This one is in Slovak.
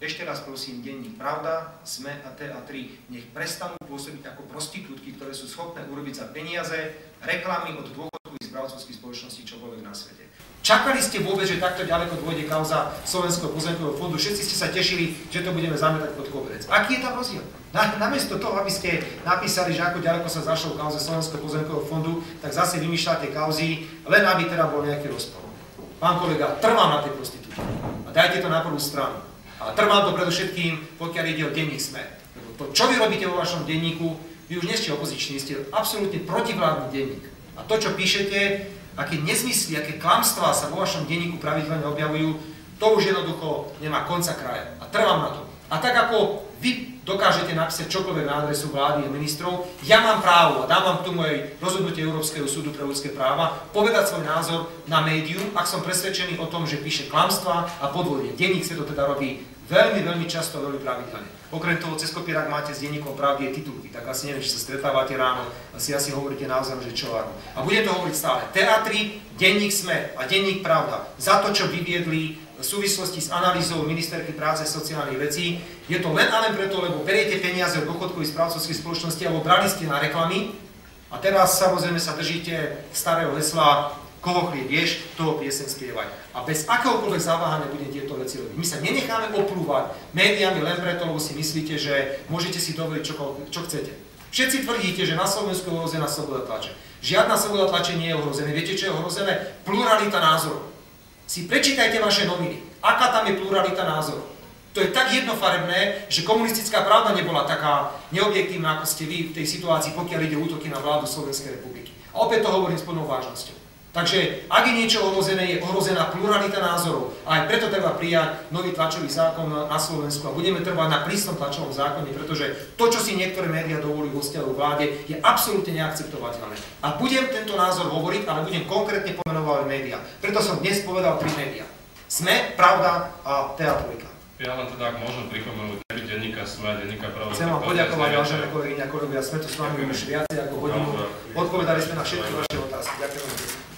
Ešte raz prosím, denník Pravda, SME a TA3 nech prestanú pôsobiť ako prostitútky, ktoré sú schopné urobiť za peniaze reklamy od dôchodkových správcovských spoločností čokoľvek na svete. Čakali ste vôbec, že takto ďaleko dôjde kauza Slovenského pozemkového fondu? Všetci ste sa tešili, že to budeme zametať pod koberec. Aký je tam rozdiel? Namiesto toho, aby ste napísali, že ako ďaleko sa zašlo v kauze Slovenského pozemkového fondu, tak zase vymýšľate kauzy, len aby teda bol nejaký rozpor. Pán kolega, trvám na tej prostitúcii. A dajte to na prvú stranu. A trvám to predovšetkým, pokiaľ ide o denník SME. To, čo vy robíte vo vašom denníku, vy už nie ste opoziční, ste absolútne protivládny denník. A to, čo píšete, aké nezmysly, aké klamstvá sa vo vašom denníku pravidelne objavujú, to už jednoducho nemá konca kraja. A trvám na to. A tak ako vy dokážete napísať čokoľvek na adresu vlády a ministrov, ja mám právo a dávam k tomu aj rozhodnutie Európskeho súdu pre ľudské práva, povedať svoj názor na médium, ak som presvedčený o tom, že píše klamstvá a podvodie. Denník sa to teda robí veľmi často a veľmi pravidelne. Okrem toho, cez kopírák máte s denníkom Pravdy je titulky, tak asi neviem, či sa stretávate ráno, asi hovoríte naozaj, že čo áno. A budem to hovoriť stále. TA3, denník SME a denník Pravda za to, čo vyviedli v súvislosti s analýzou ministerky práce a sociálnych vecí, je to len a len preto, lebo beriete peniaze od dôchodkových správcovských spoločností alebo brali ste na reklamy a teraz samozrejme sa držíte starého hesla koho chlieb ješ, toho pieseň spievaj. A bez akéhokoľvek zaváhania budem tieto veci robiť. My sa nenecháme oplúvať médiami len preto, lebo si myslíte, že môžete si dovoliť čo chcete. Všetci tvrdíte, že na Slovensku je ohrozená sloboda tlače. Žiadna sloboda tlače nie je ohrozená. Viete, čo je ohrozené? Pluralita názorov. Si prečítajte vaše noviny. Aká tam je pluralita názorov? To je tak jednofarebné, že komunistická pravda nebola taká neobjektívna, ako ste vy v tej situácii, pokiaľ ide útoky na vládu Slovenskej republiky. A opäť to hovorím s plnou vážnosťou. Takže, ak je niečo ohrozené, je ohrozená pluralita názorov. A aj preto treba prijať nový tlačový zákon na Slovensku a budeme trvať na prísnom tlačovom zákone, pretože to, čo si niektoré médiá dovolujú vo vzťahu k vláde, je absolútne neakceptovateľné. A budem tento názor hovoriť, ale budem konkrétne pomenovať médiá. Preto som dnes povedal 3 médiá. SME, Pravda a TA3. Ja len teda, ak môžem pripomenúť, denníka SME a denníka Pravda. Chcem vám poďakovať, vážené kolegyne a kolegovia, sme tu s vami už viacej ako hodinu. Odpovedali sme na všetky vaše otázky. Ďakujem.